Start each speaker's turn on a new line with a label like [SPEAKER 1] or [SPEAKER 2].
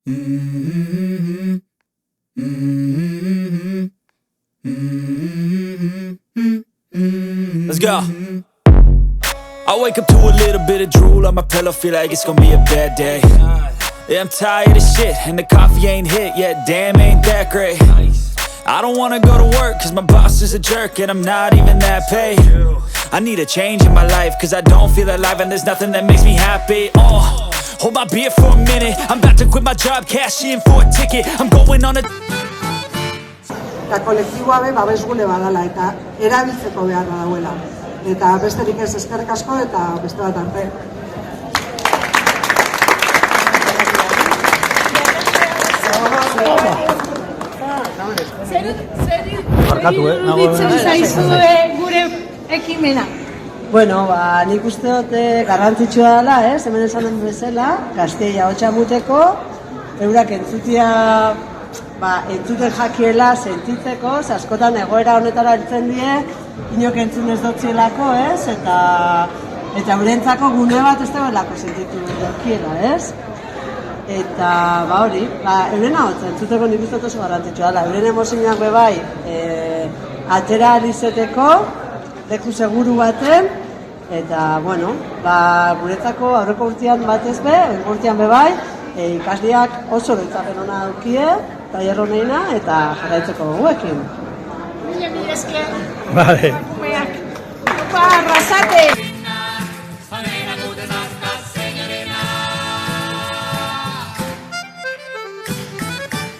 [SPEAKER 1] Let's go. I wake up to a little bit of drool on my pillow, feel like it's gonna be a bad day. Yeah, I'm tired of shit, and the coffee ain't hit yet, damn, ain't that great. I don't wanna go to work, cause my boss is a jerk, and I'm not even that paid. I need a change in my life, cause I don't feel alive, and there's nothing that makes me happy. Hold my beer for a minute, I'm about to quit my job, cash in for a ticket, I'm going on a...
[SPEAKER 2] Eta kolektiboa be babesgune badala eta erabiltzeko beharra dauela. Eta besterik ez, eskerrik asko eta beste bat arte.
[SPEAKER 3] Zer iruditzen zaizue gure ekimena?
[SPEAKER 4] Bueno, nik uste dut garrantzitsua dela, hemen esan den bezala, Gazteia hotxa muteko, eurak entzutia, entzuten jakiela sentitzeko, askotan egoera honetara heltzen die, inok entzun ez dotzielako, eta eurentzako gune bat ez debelako sentitu dokiela, Eta, hori, euren ahotza, entzuteko nik uste dut oso garrantzitsua dela, euren emozioak bebai, atera alizeteko, leku seguru baten, eta, bueno, guretzako aurreko urtean batez be, urtean bebai, ikasleak oso loitzapen hona daukie, tailer honeina, eta jarraitzeko goguekin.
[SPEAKER 3] Mila esker.
[SPEAKER 5] Vale.
[SPEAKER 3] Arrasate!